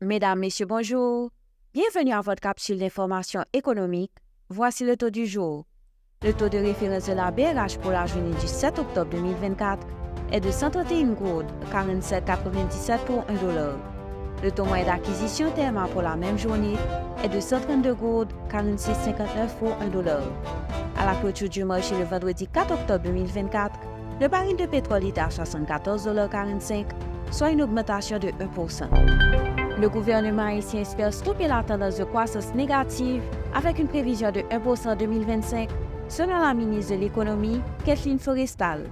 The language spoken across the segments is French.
Mesdames, Messieurs, bonjour. Bienvenue à votre capsule d'information économique. Voici le taux du jour. Le taux de référence de la BRH pour la journée du 7 octobre 2024 est de 131 gourdes 47,97 pour $1. Le taux moyen d'acquisition TMA pour la même journée est de 132 gourdes 46,59 pour $1. À la clôture du marché le vendredi 4 octobre 2024, le baril de pétrole est à $74,45, soit une augmentation de 1%. Le gouvernement haïtien espère stopper la tendance de croissance négative avec une prévision de 1% en 2025, selon la ministre de l'Économie, Kathleen Forrestal.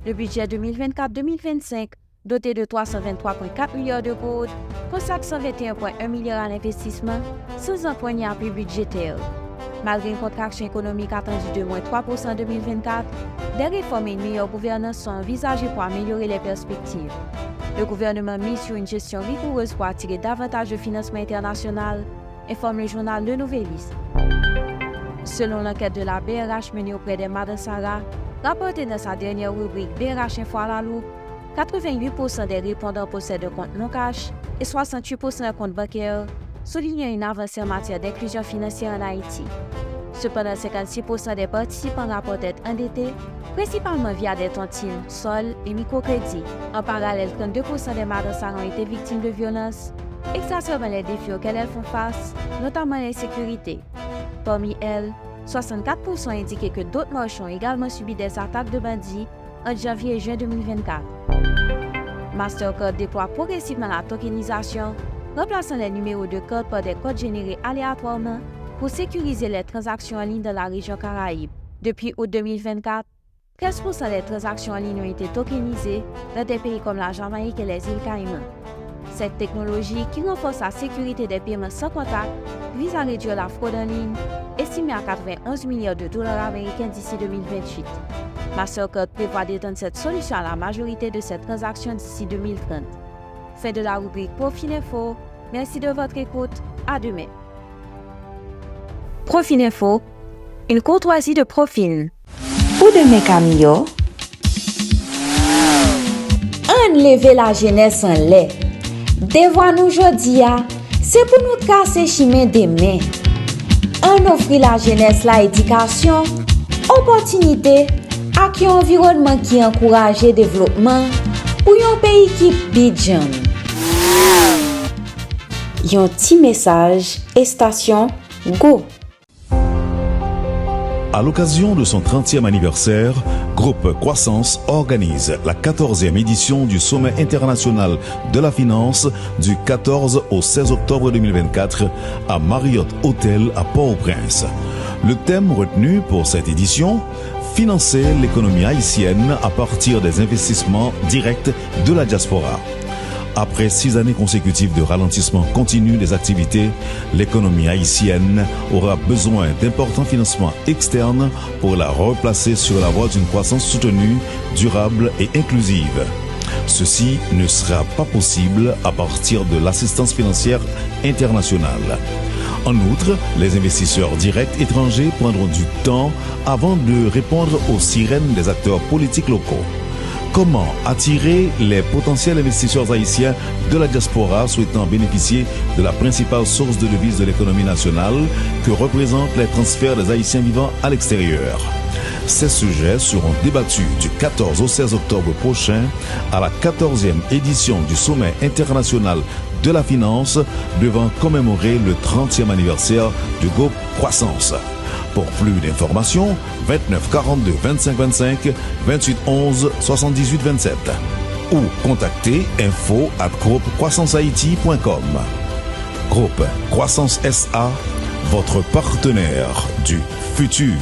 Le budget 2024-2025, doté de 323,4 milliards de gourdes, consacre 121,1 milliards à l'investissement, sans empoigner à appui budgétaire. Malgré une contraction économique attendue de moins 3% en 2024, des réformes et une meilleure gouvernance sont envisagées pour améliorer les perspectives. Le gouvernement mise sur une gestion rigoureuse pour attirer davantage de financement international, informe le journal Le Nouvelliste. Selon l'enquête de la BRH menée auprès des Madansara, rapportée dans sa dernière rubrique BRH Info à la loupe, 88% des répondants possèdent un compte non cash et 68% un compte bancaire, soulignant une avancée en matière d'inclusion financière en Haïti. Cependant, 56% des participants rapportent être endettés, principalement via des tontines, sols et microcrédits. En parallèle, 32% des Madansara ont été victimes de violences, exacerbant les défis auxquels elles font face, notamment l'insécurité. Parmi elles, 64% indiquaient que d'autres marchands ont également subi des attaques de bandits en janvier et juin 2024. Mastercard déploie progressivement la tokenisation, remplaçant les numéros de carte par des codes générés aléatoirement pour sécuriser les transactions en ligne dans la région Caraïbe. Depuis août 2024, 15% des transactions en ligne ont été tokenisées dans des pays comme la Jamaïque et les îles Caïmans. Cette technologie, qui renforce la sécurité des paiements sans contact, vise à réduire la fraude en ligne, estimée à 91 milliards de dollars américains d'ici 2028. Mastercard prévoit d'étendre cette solution à la majorité de ces transactions d'ici 2030. Fin de la rubrique Profininfo. Merci de votre écoute. À demain. Profininfo, une courtoisie de Profin. Ou de mes camillos, on leve la jeunesse en lait. Devant nous aujourd'hui, c'est pour nous casser chemin demain. On offre la jeunesse la éducation, opportunité, et un environnement qui encourage le développement pour un pays qui bidjan. Yon petit message et station Go. À l'occasion de son 30e anniversaire, Groupe Croissance organise la 14e édition du Sommet international de la finance du 14 au 16 octobre 2024 à Marriott Hotel à Port-au-Prince. Le thème retenu pour cette édition, financer l'économie haïtienne à partir des investissements directs de la diaspora. Après 6 années consécutives de ralentissement continu des activités, l'économie haïtienne aura besoin d'importants financements externes pour la replacer sur la voie d'une croissance soutenue, durable et inclusive. Ceci ne sera pas possible à partir de l'assistance financière internationale. En outre, les investisseurs directs étrangers prendront du temps avant de répondre aux sirènes des acteurs politiques locaux. Comment attirer les potentiels investisseurs haïtiens de la diaspora souhaitant bénéficier de la principale source de devises de l'économie nationale que représentent les transferts des Haïtiens vivant à l'extérieur? Ces sujets seront débattus du 14 au 16 octobre prochain à la 14e édition du Sommet international de la finance devant commémorer le 30e anniversaire du groupe Croissance. Pour plus d'informations, 29 42 25 25 28 11 78 27 ou contactez info@groupecroissancehaïti.com. Groupe Croissance SA, votre partenaire du futur.